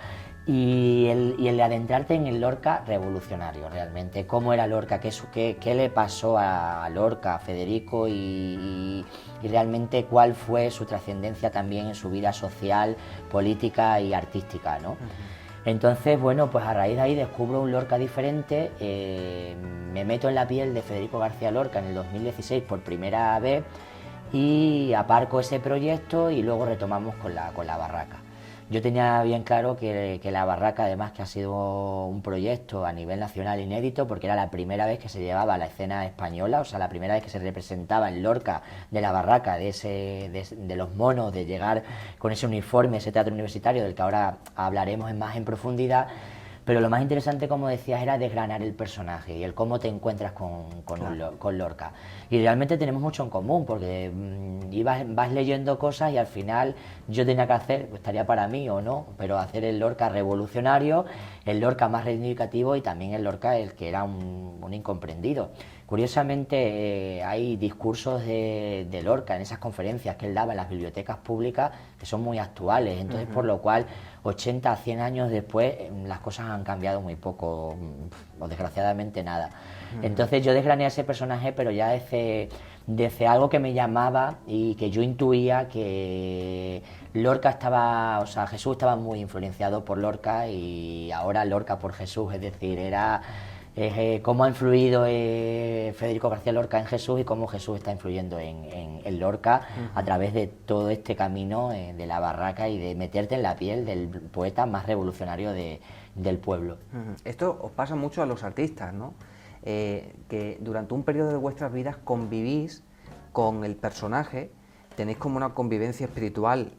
y el de adentrarte en el Lorca revolucionario realmente, cómo era Lorca, qué le pasó a Lorca, a Federico, y realmente cuál fue su trascendencia también en su vida social, política y artística, ¿no? Entonces, bueno, pues a raíz de ahí descubro un Lorca diferente, me meto en la piel de Federico García Lorca en el 2016 por primera vez y aparco ese proyecto y luego retomamos con la barraca. Yo tenía bien claro que la barraca, además, que ha sido un proyecto a nivel nacional inédito, porque era la primera vez que se llevaba a la escena española, o sea, la primera vez que se representaba en Lorca de la barraca, de los monos, de llegar con ese uniforme, ese teatro universitario del que ahora hablaremos más en profundidad. Pero lo más interesante, como decías, era desgranar el personaje y el cómo te encuentras con Lorca. Y realmente tenemos mucho en común, porque vas leyendo cosas y al final yo tenía que hacer, estaría para mí o no, pero hacer el Lorca revolucionario, el Lorca más reivindicativo y también el Lorca el que era un incomprendido. Curiosamente hay discursos de Lorca en esas conferencias que él daba en las bibliotecas públicas que son muy actuales, entonces por lo cual 80 a 100 años después las cosas han cambiado muy poco, o desgraciadamente nada. Entonces yo desgrané a ese personaje, pero ya desde algo que me llamaba y que yo intuía que Lorca estaba, o sea, Jesús estaba muy influenciado por Lorca y ahora Lorca por Jesús, es decir, era cómo ha influido Federico García Lorca en Jesús y cómo Jesús está influyendo en Lorca a través de todo este camino de la barraca y de meterte en la piel del poeta más revolucionario del pueblo. Esto os pasa mucho a los artistas, ¿no? Que durante un periodo de vuestras vidas convivís con el personaje, tenéis como una convivencia espiritual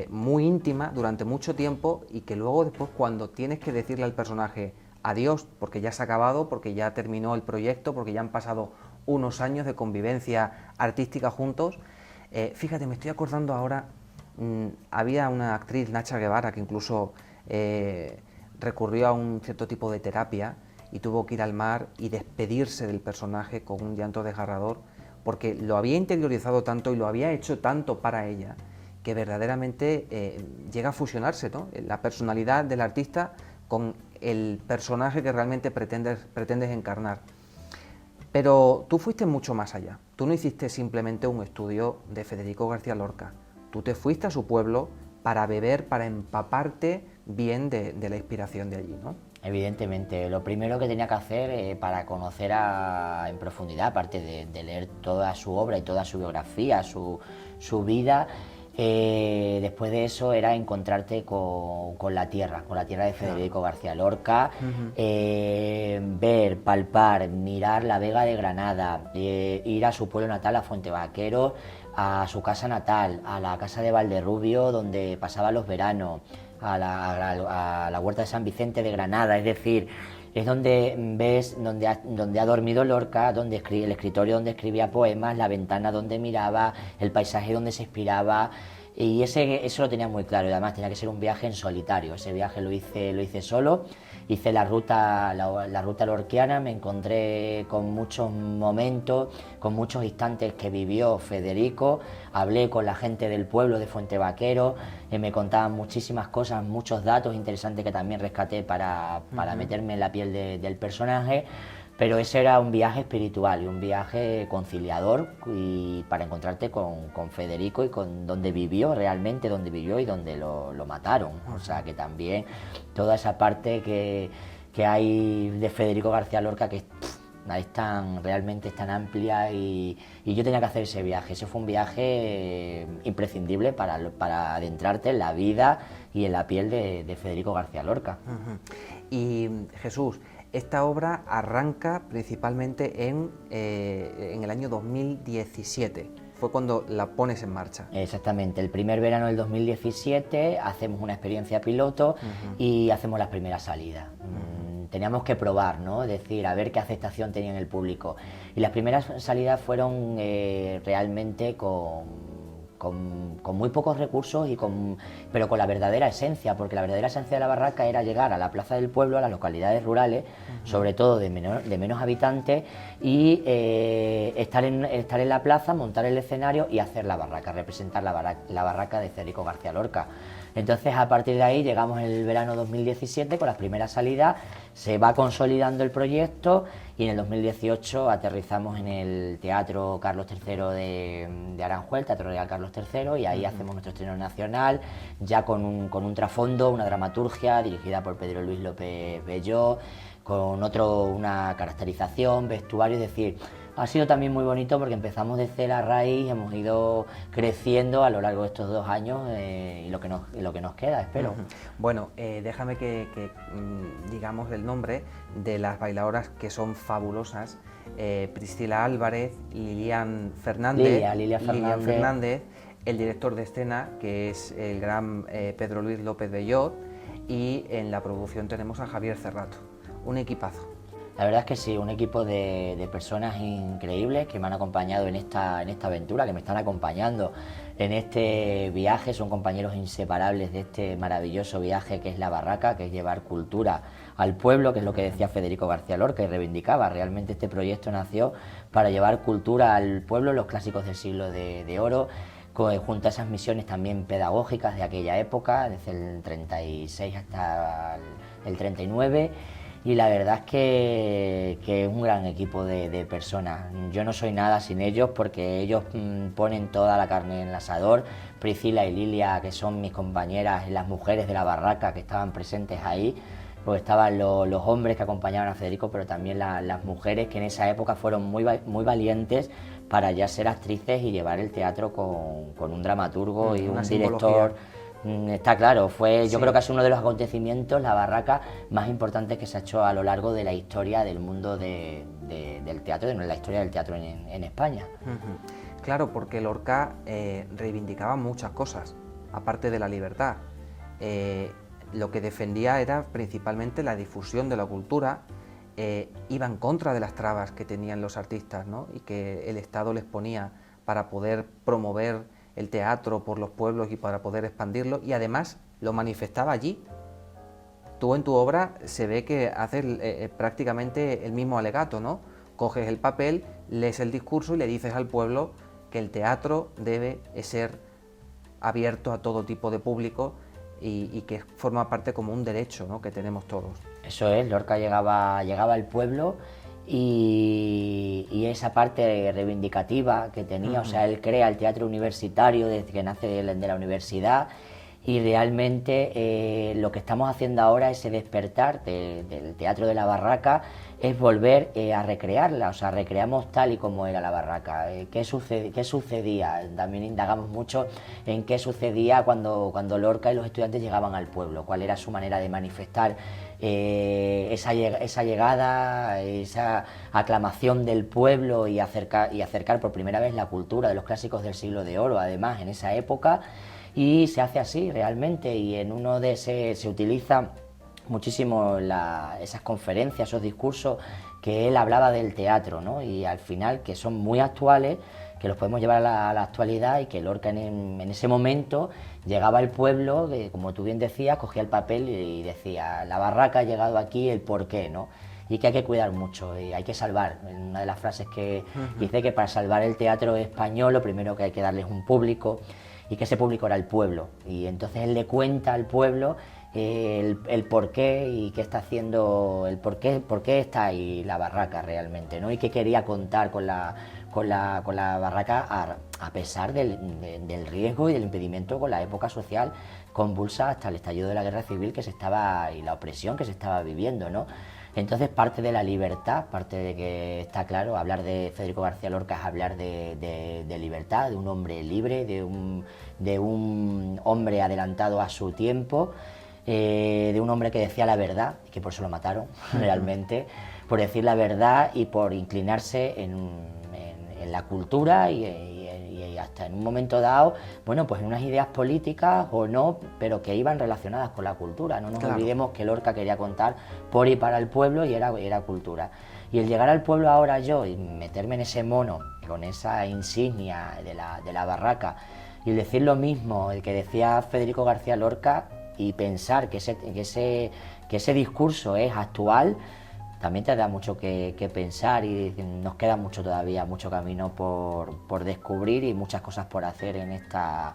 muy íntima durante mucho tiempo y que luego después, cuando tienes que decirle al personaje adiós, porque ya se ha acabado, porque ya terminó el proyecto, porque ya han pasado unos años de convivencia artística juntos. Fíjate, me estoy acordando ahora, había una actriz, Nacha Guevara, que incluso recurrió a un cierto tipo de terapia y tuvo que ir al mar y despedirse del personaje con un llanto desgarrador, porque lo había interiorizado tanto y lo había hecho tanto para ella, que verdaderamente llega a fusionarse, ¿no?, la personalidad del artista con el personaje que realmente pretendes encarnar. Pero tú fuiste mucho más allá. Tú no hiciste simplemente un estudio de Federico García Lorca. Tú te fuiste a su pueblo para beber, para empaparte bien de la inspiración de allí, ¿no? Evidentemente, lo primero que tenía que hacer para conocer en profundidad, aparte de leer toda su obra y toda su biografía, su vida, después de eso era encontrarte con la tierra de Federico García Lorca, ver, palpar, mirar la Vega de Granada, ir a su pueblo natal, a Fuentevaqueros, a su casa natal, a la casa de Valderrubio, donde pasaba los veranos, a la huerta de San Vicente de Granada, es decir, es donde ves donde ha dormido Lorca, donde el escritorio donde escribía poemas, la ventana donde miraba, el paisaje donde se inspiraba, y eso lo tenía muy claro, y además tenía que ser un viaje en solitario. Ese viaje lo hice solo, hice la ruta lorquiana, me encontré con muchos momentos, con muchos instantes que vivió Federico, hablé con la gente del pueblo de Fuentevaqueros, me contaban muchísimas cosas, muchos datos interesantes que también rescaté para meterme en la piel del personaje. Pero ese era un viaje espiritual y un viaje conciliador, y para encontrarte con Federico y con donde vivió realmente, donde vivió y donde lo mataron. O sea que también toda esa parte que hay de Federico García Lorca, que realmente es tan amplia, y yo tenía que hacer ese viaje. Ese fue un viaje imprescindible para adentrarte en la vida y en la piel de Federico García Lorca. Y Jesús, esta obra arranca principalmente en el año 2017, fue cuando la pones en marcha. Exactamente, el primer verano del 2017 hacemos una experiencia piloto y hacemos las primeras salidas. Teníamos que probar, ¿no? Es decir, a ver qué aceptación tenía en el público. Y las primeras salidas fueron realmente con muy pocos recursos, pero con la verdadera esencia, porque la verdadera esencia de la barraca era llegar a la plaza del pueblo, a las localidades rurales, sobre todo de menos habitantes, y estar en la plaza, montar el escenario y hacer la barraca, representar la barraca de Federico García Lorca. Entonces, a partir de ahí llegamos en el verano 2017 con las primeras salidas, se va consolidando el proyecto, y en el 2018 aterrizamos en el Teatro Carlos III de Aranjuez, Teatro Real Carlos III, y ahí hacemos nuestro estreno nacional, ya con un trasfondo, una dramaturgia dirigida por Pedro Luis López Belló, con una caracterización, vestuario, es decir, ha sido también muy bonito porque empezamos de cero a raíz, hemos ido creciendo a lo largo de estos 2 años, y lo que nos queda, espero. Bueno, déjame que digamos el nombre de las bailadoras, que son fabulosas: Priscila Álvarez, Lilian Fernández, el director de escena, que es el gran Pedro Luis López Bellot, y en la producción tenemos a Javier Cerrato. Un equipazo. La verdad es que sí, un equipo de personas increíbles que me han acompañado en esta aventura, que me están acompañando en este viaje. Son compañeros inseparables de este maravilloso viaje que es la barraca, que es llevar cultura al pueblo, que es lo que decía Federico García Lorca y reivindicaba. Realmente este proyecto nació para llevar cultura al pueblo, los clásicos del siglo de oro, junto a esas misiones también pedagógicas de aquella época, desde el 36 hasta el 39. Y la verdad es que es un gran equipo de personas. Yo no soy nada sin ellos, porque ellos ponen toda la carne en el asador. Priscila y Lilia, que son mis compañeras, las mujeres de la barraca que estaban presentes ahí, pues estaban los hombres que acompañaban a Federico, pero también las mujeres, que en esa época fueron muy valientes para ya ser actrices y llevar el teatro con un dramaturgo y un director. Está claro, yo creo que ha sido uno de los acontecimientos, la barraca, más importantes que se ha hecho a lo largo de la historia del mundo del teatro, de la historia del teatro en España. Claro, porque Lorca reivindicaba muchas cosas, aparte de la libertad. Lo que defendía era principalmente la difusión de la cultura, iba en contra de las trabas que tenían los artistas, ¿no? Y que el Estado les ponía para poder promover el teatro por los pueblos y para poder expandirlo, y además lo manifestaba allí. Tú en tu obra se ve que haces prácticamente el mismo alegato, ¿no? Coges el papel, lees el discurso y le dices al pueblo que el teatro debe ser abierto a todo tipo de público y que forma parte como un derecho, ¿no?, que tenemos todos. Eso es, Lorca llegaba al pueblo, y esa parte reivindicativa que tenía, o sea, él crea el teatro universitario desde que nace de la universidad, y realmente lo que estamos haciendo ahora, ese despertar del Teatro de la Barraca, es volver a recrearla, o sea, recreamos tal y como era la barraca, qué sucedía, también indagamos mucho en qué sucedía cuando Lorca y los estudiantes llegaban al pueblo, cuál era su manera de manifestar esa llegada, esa aclamación del pueblo y acercar por primera vez la cultura de los clásicos del siglo de oro, además, en esa época, y se hace así realmente, y en uno de se utiliza muchísimo esas conferencias, esos discursos que él hablaba del teatro, ¿no? Y al final que son muy actuales, que los podemos llevar a la actualidad, y que Lorca en ese momento llegaba al pueblo, que, como tú bien decías, cogía el papel y decía: la barraca ha llegado aquí, el porqué, ¿no? Y que hay que cuidar mucho, y hay que salvar. Una de las frases que dice que para salvar el teatro español lo primero que hay que darle es un público, y que ese público era el pueblo, y entonces él le cuenta al pueblo el porqué y qué está haciendo, por qué está ahí la barraca realmente, ¿no? Y qué quería contar con la barraca a pesar del riesgo y del impedimento con la época social convulsa hasta el estallido de la guerra civil y la opresión que se estaba viviendo, ¿no? Entonces parte de la libertad, parte de que está claro, hablar de Federico García Lorca es hablar de libertad, de un hombre libre, de un hombre adelantado a su tiempo, de un hombre que decía la verdad, y que por eso lo mataron realmente, por decir la verdad y por inclinarse en la cultura y hasta en un momento dado, bueno, pues en unas ideas políticas o no, pero que iban relacionadas con la cultura. No nos olvidemos que Lorca quería contar por y para el pueblo, y era cultura. Y el llegar al pueblo ahora yo y meterme en ese mono, con esa insignia de la barraca, y decir lo mismo, el que decía Federico García Lorca, y pensar que ese discurso es actual, también te da mucho que pensar, y nos queda mucho todavía, mucho camino por descubrir y muchas cosas por hacer en esta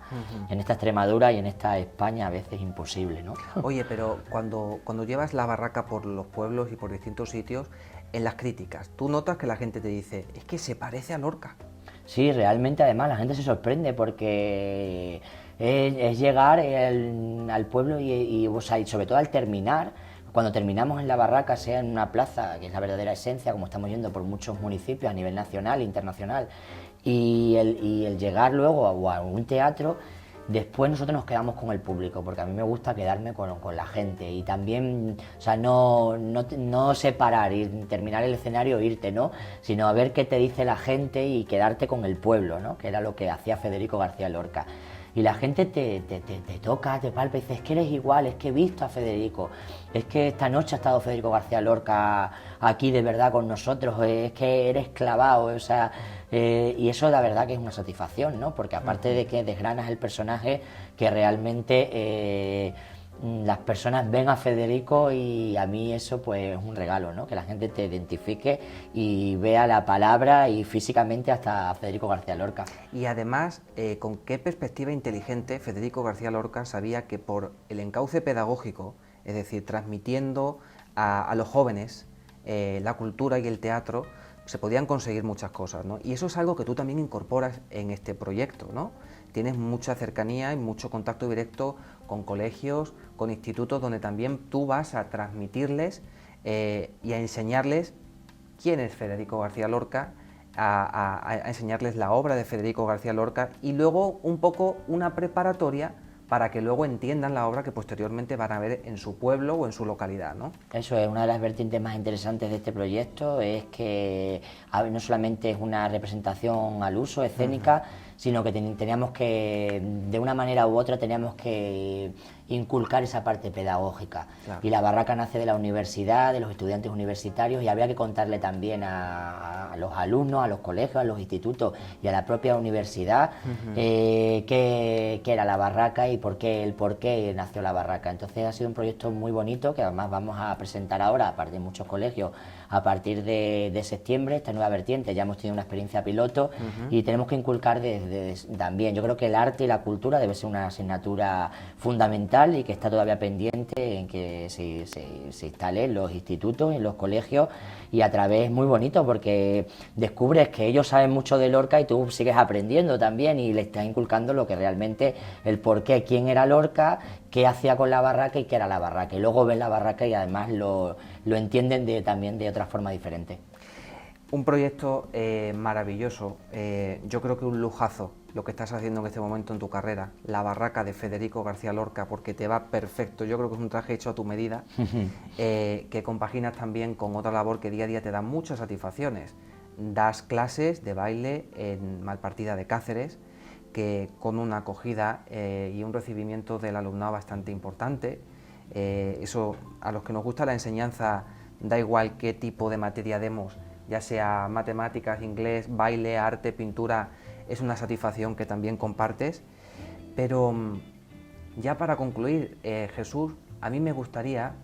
Extremadura y en esta España a veces imposible, ¿no? Oye, pero cuando llevas la barraca por los pueblos y por distintos sitios, en las críticas, tú notas que la gente te dice: es que se parece a Lorca. Sí, realmente, además la gente se sorprende porque es llegar al pueblo y sobre todo al terminar, cuando terminamos en la barraca, sea en una plaza, que es la verdadera esencia, como estamos yendo por muchos municipios a nivel nacional e internacional, y el llegar luego a un teatro, después nosotros nos quedamos con el público, porque a mí me gusta quedarme con la gente, y también, o sea, no separar y terminar el escenario e irte, ¿no? Sino a ver qué te dice la gente y quedarte con el pueblo, ¿no? Que era lo que hacía Federico García Lorca. Y la gente te toca, te palpa y dice: es que eres igual, es que he visto a Federico, es que esta noche ha estado Federico García Lorca aquí de verdad con nosotros, es que eres clavado, o sea, y eso la verdad que es una satisfacción, ¿no? Porque aparte de que desgranas el personaje, que realmente las personas ven a Federico, y a mí eso pues es un regalo, ¿no? Que la gente te identifique y vea la palabra y físicamente hasta a Federico García Lorca. Y además, con qué perspectiva inteligente Federico García Lorca sabía que por el encauce pedagógico, es decir, transmitiendo a los jóvenes la cultura y el teatro, se podían conseguir muchas cosas, ¿no? Y eso es algo que tú también incorporas en este proyecto, ¿no? Tienes mucha cercanía y mucho contacto directo con colegios, con institutos, donde también tú vas a transmitirles y a enseñarles quién es Federico García Lorca, a enseñarles la obra de Federico García Lorca, y luego un poco una preparatoria para que luego entiendan la obra que posteriormente van a ver en su pueblo o en su localidad, ¿no? Eso es una de las vertientes más interesantes de este proyecto, es que no solamente es una representación al uso escénica, sino que teníamos que, de una manera u otra, teníamos que inculcar esa parte pedagógica. Claro. Y la barraca nace de la universidad, de los estudiantes universitarios, y había que contarle también a los alumnos, a los colegios, a los institutos y a la propia universidad qué era la barraca y por qué nació la barraca. Entonces ha sido un proyecto muy bonito, que además vamos a presentar ahora, aparte de muchos colegios, a partir de septiembre, esta nueva vertiente. Ya hemos tenido una experiencia piloto y tenemos que inculcar también. Yo creo que el arte y la cultura debe ser una asignatura fundamental fundamental y que está todavía pendiente en que se instale en los institutos, en los colegios, y a través muy bonito porque descubres que ellos saben mucho de Lorca y tú sigues aprendiendo también y le estás inculcando lo que realmente, el por qué, quién era Lorca, qué hacía con la barraca y qué era la barraca, y luego ven la barraca y además lo entienden también de otra forma diferente. Un proyecto maravilloso, yo creo que un lujazo lo que estás haciendo en este momento en tu carrera, La barraca de Federico García Lorca, porque te va perfecto, yo creo que es un traje hecho a tu medida, que compaginas también con otra labor que día a día te da muchas satisfacciones. Das clases de baile en Malpartida de Cáceres, que con una acogida y un recibimiento del alumnado bastante importante. Eso, a los que nos gusta la enseñanza, da igual qué tipo de materia demos, ya sea matemáticas, inglés, baile, arte, pintura, es una satisfacción que también compartes. Pero ya para concluir, Jesús, a mí me gustaría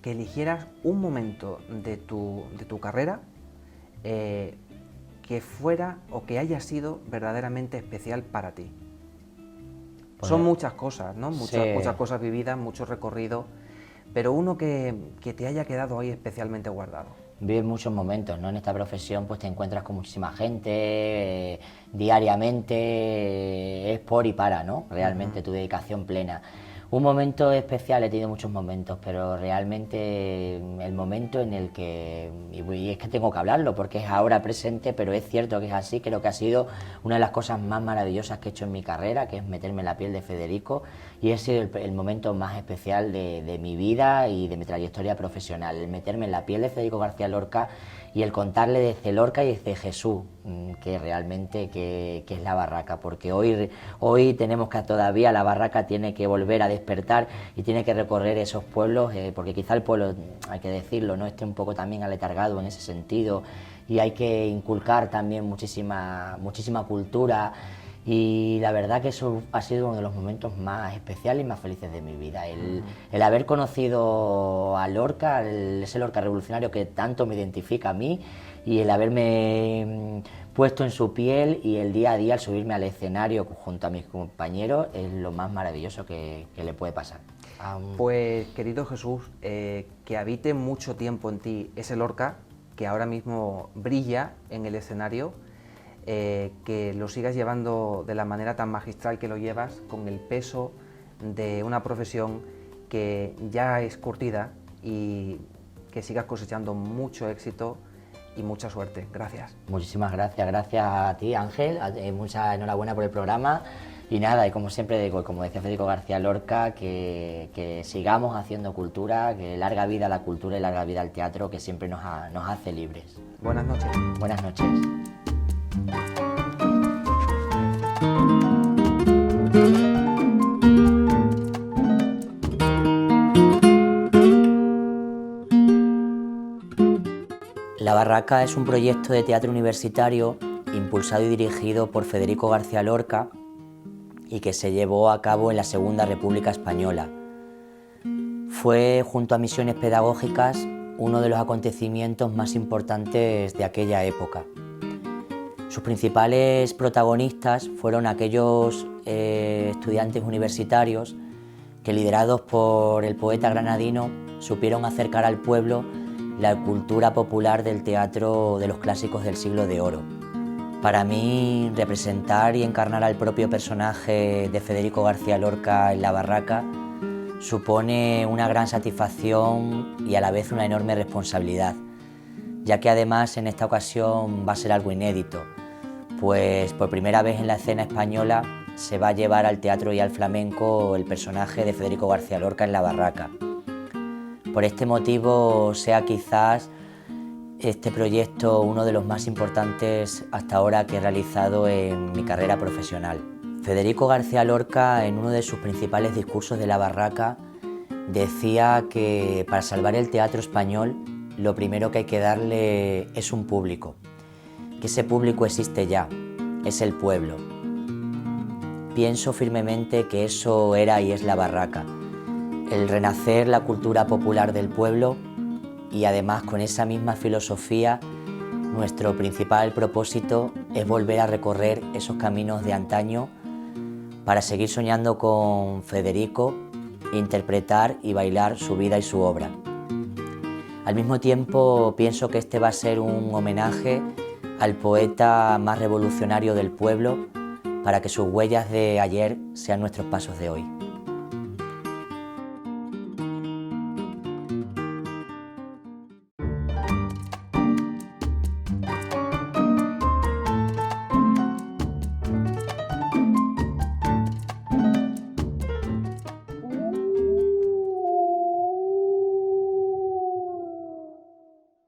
que eligieras un momento de tu carrera que fuera o que haya sido verdaderamente especial para ti. Pues son muchas cosas, ¿no? Muchas cosas vividas, mucho recorrido, pero uno que te haya quedado ahí especialmente guardado. Vives muchos momentos, ¿no? En esta profesión pues te encuentras con muchísima gente, diariamente, es por y para, ¿no? Realmente tu dedicación plena. Un momento especial, he tenido muchos momentos, pero realmente el momento en el que, y es que tengo que hablarlo porque es ahora presente, pero es cierto que es así, creo que ha sido una de las cosas más maravillosas que he hecho en mi carrera, que es meterme en la piel de Federico, y ha sido el momento más especial de mi vida y de mi trayectoria profesional, el meterme en la piel de Federico García Lorca y el contarle desde Lorca y desde Jesús, que realmente que es la barraca, porque hoy tenemos que todavía la barraca tiene que volver a despertar y tiene que recorrer esos pueblos, porque quizá el pueblo, hay que decirlo, no esté un poco también aletargado en ese sentido, y hay que inculcar también muchísima cultura. Y la verdad que eso ha sido uno de los momentos más especiales y más felices de mi vida, el haber conocido a Lorca, ese Lorca revolucionario que tanto me identifica a mí, y el haberme puesto en su piel, y el día a día al subirme al escenario junto a mis compañeros es lo más maravilloso que le puede pasar. Pues querido Jesús, que habite mucho tiempo en ti ese Lorca que ahora mismo brilla en el escenario, que lo sigas llevando de la manera tan magistral que lo llevas, con el peso de una profesión que ya es curtida, y que sigas cosechando mucho éxito y mucha suerte. Gracias. Muchísimas gracias a ti, Ángel, mucha enhorabuena por el programa, y nada, y como siempre digo, como decía Federico García Lorca, que sigamos haciendo cultura, que larga vida a la cultura y larga vida al teatro, que siempre nos hace libres. Buenas noches. Buenas noches. La Barraca es un proyecto de teatro universitario impulsado y dirigido por Federico García Lorca y que se llevó a cabo en la Segunda República Española. Fue, junto a misiones pedagógicas, uno de los acontecimientos más importantes de aquella época. Sus principales protagonistas fueron aquellos estudiantes universitarios que, liderados por el poeta granadino, supieron acercar al pueblo la cultura popular del teatro de los clásicos del siglo de oro. Para mí, representar y encarnar al propio personaje de Federico García Lorca en La Barraca supone una gran satisfacción y a la vez una enorme responsabilidad, ya que además en esta ocasión va a ser algo inédito, pues por primera vez en la escena española se va a llevar al teatro y al flamenco el personaje de Federico García Lorca en La Barraca. Por este motivo sea quizás este proyecto uno de los más importantes hasta ahora que he realizado en mi carrera profesional. Federico García Lorca, en uno de sus principales discursos de La Barraca, decía que para salvar el teatro español lo primero que hay que darle es un público, que ese público existe ya, es el pueblo. Pienso firmemente que eso era y es La Barraca, el renacer la cultura popular del pueblo, y además con esa misma filosofía nuestro principal propósito es volver a recorrer esos caminos de antaño para seguir soñando con Federico, interpretar y bailar su vida y su obra. Al mismo tiempo pienso que este va a ser un homenaje al poeta más revolucionario del pueblo, para que sus huellas de ayer sean nuestros pasos de hoy.